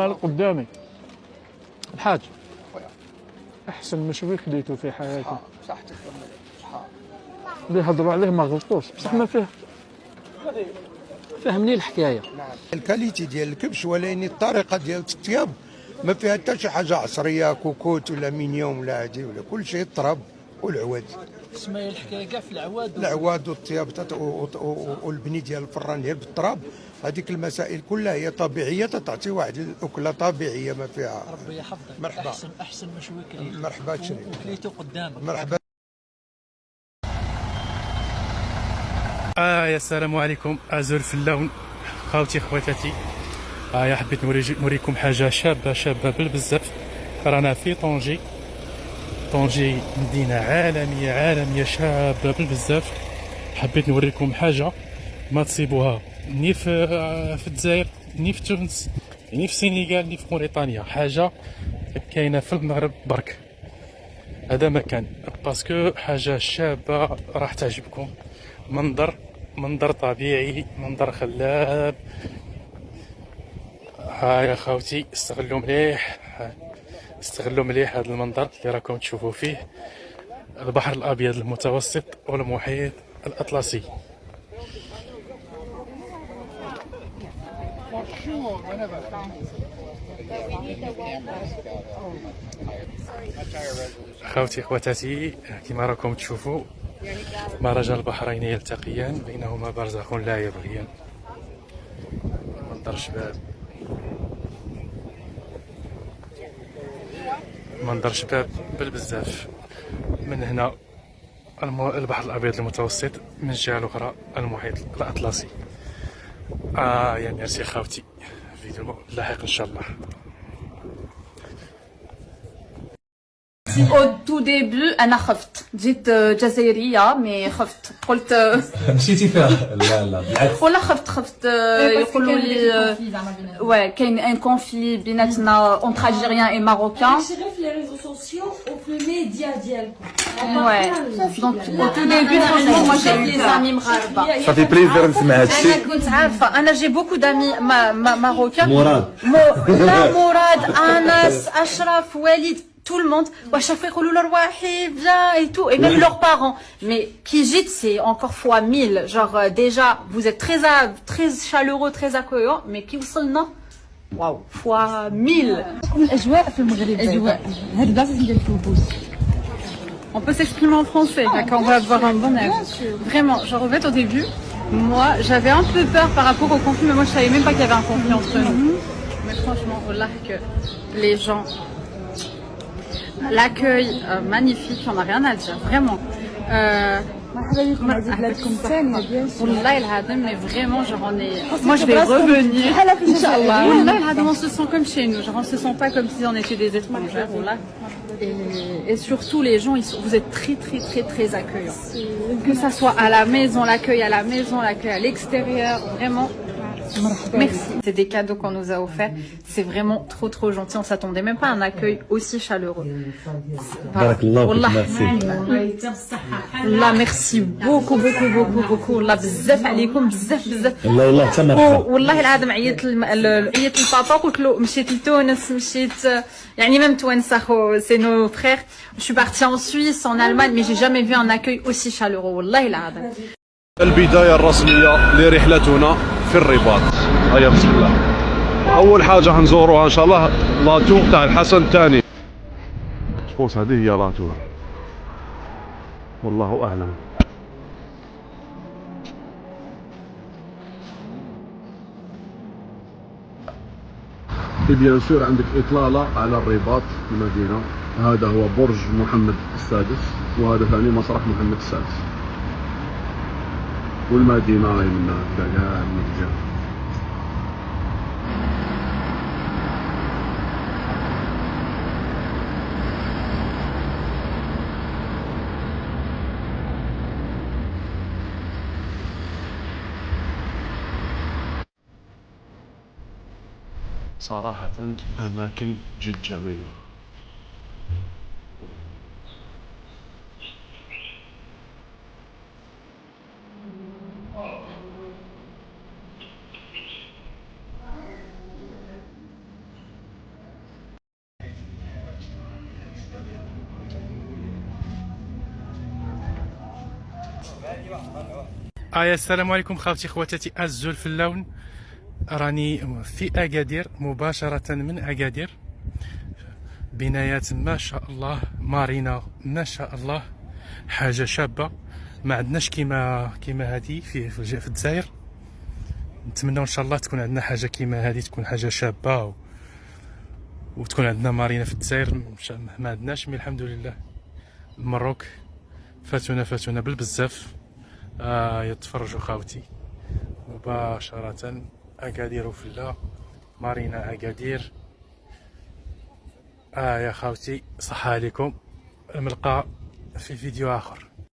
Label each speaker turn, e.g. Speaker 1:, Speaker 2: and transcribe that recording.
Speaker 1: مالك قدامي الحاج. احسن مشوي كليتو في حياتي.
Speaker 2: صحتك شحال
Speaker 1: اللي يهضروا عليه ما غلطوش، بصح ما فيه. فهمني الحكايه.
Speaker 2: نعم. الكاليتي ديال الكبش، ولكن الطريقه ديال الطياب ما فيها حتى شي حاجه عصريه، كوكوت ولا مينيوم ولا هادي ولا كل شيء الطرب والعواد.
Speaker 3: تسمى الحكايه كاع في العواد.
Speaker 2: العواد والطياب والبني ديال الفران ديال بالتراب، هذيك المسائل كلها هي طبيعيه، تعطي واحد الاكله طبيعيه ما فيها.
Speaker 3: ربي يحفظك.
Speaker 2: مرحبا.
Speaker 3: احسن مشوي كليتو.
Speaker 2: مرحبا تشري.
Speaker 3: وكليتو قدامك.
Speaker 2: مرحبا.
Speaker 4: يا السلام عليكم أزول في اللون خاوتي خواتاتي. يا حبيت نوريكم حاجة شابة بزاف. رانا في طنجي. طنجي مدينة عالمية شابة بزاف. حبيت نوريكم حاجة ما تصيبوها ني في الجزائر، ني في تونس، ني في السنغال، ني في موريتانيا. حاجة كاينة في المغرب برك. هذا مكان باسكو حاجة شابة راح تعجبكم. منظر طبيعي، منظر خلاب. ها يا خاوتي استغلوا مليح هذا المنظر اللي راكم تشوفوا فيه البحر الابيض المتوسط والمحيط الاطلسي. خاوتي خواتاتي كما راكم تشوفوا مرج البحرين يلتقيان بينهما برزخ لا يبغيان. منظر شباب بالبزاف. من هنا البحر الابيض المتوسط، من الجهه الاخرى المحيط الاطلسي. يا ميرسي خاوتي، فيديو لاحق ان شاء الله.
Speaker 5: Au tout début أنا خفت، جيت جزائرية مي خفت، قلت
Speaker 6: مشيتي فيها؟ لا بالعكس.
Speaker 5: ولا خفت يقولوا لي ouais كاين ان كونفلي بيناتنا entre Algériens et Marocains.
Speaker 7: في les réseaux sociaux وفي الميديا ديالكم.
Speaker 5: Ouais. Donc au tout début franchement moi j'ai des amis مغاربة.
Speaker 6: صافي بليزير نسمع هادشي.
Speaker 5: أنا كنت عارفة، أنا j'ai beaucoup d'amis marocains.
Speaker 6: مراد.
Speaker 5: لا مراد، أنس، أشرف، وليد. Tout le monde, à chaque fois qu'ils leur viens et tout, et même leurs parents. Mais Kijit, c'est encore fois 1000. Genre, déjà, vous êtes très chaleureux, très accueillants, mais qui vous sonne, waouh, fois 1000. On peut s'exprimer en français, d'accord, on va avoir un bon air. Vraiment, genre, en fait, au début, moi, j'avais un peu peur par rapport au conflit, mais moi, je savais même pas qu'il y avait un conflit entre nous. Mais franchement, voilà que les gens. L'accueil magnifique, on n'a rien à dire, vraiment. Mais vraiment, genre on est. Moi je vais revenir. On se sent comme chez nous, genre on se sent pas comme si on était des étrangers. Et surtout les gens, vous êtes très accueillants. Que ça soit à la maison, l'accueil à l'extérieur, vraiment. Merci. C'est des cadeaux qu'on nous a offerts. C'est vraiment trop gentil. On s'attendait même pas à un accueil aussi chaleureux. Wallah, merci beaucoup. والله بزاف عليكم بزاف.
Speaker 6: الله تمرحبا.
Speaker 5: والله العظيم عيطت للبابا قلت له مشيت لتونس، مشيت يعني même توانسة خو c'est nos frères. Je suis partie en Suisse, en Allemagne, mais j'ai jamais vu un accueil aussi chaleureux. والله العظيم.
Speaker 8: البداية الرسمية لرحلتنا في الرباط. هيا بسم الله. أول حاجة هنزوروها إن شاء الله لاطور تاع الحسن الثاني. شوف هذه هي لاطور. والله أعلم. بيان سور عندك إطلالة على الرباط المدينة. هذا هو برج محمد السادس، وهذا ثاني مسرح محمد السادس. والمدينة هاي منها كاع المتجه. صراحة أماكن جد جميلة.
Speaker 4: السلام عليكم خاوتي خواتاتي الزول في اللون. راني في أكادير مباشرة من أكادير، بنايات ما شاء الله، مارينا ما شاء الله، حاجة شابة. ما عندناش كيما هذه في الجزائر. نتمنى ان شاء الله تكون عندنا حاجة كيما هذه، تكون حاجة شابة وتكون عندنا مارينا في الجزائر. ما عندناش، مي الحمد لله المروك فاتونا بالبزاف. يتفرجوا خاوتي مباشرة أكادير فلا، مارينا أكادير. يا خاوتي صحة عليكم، نلقى في فيديو آخر.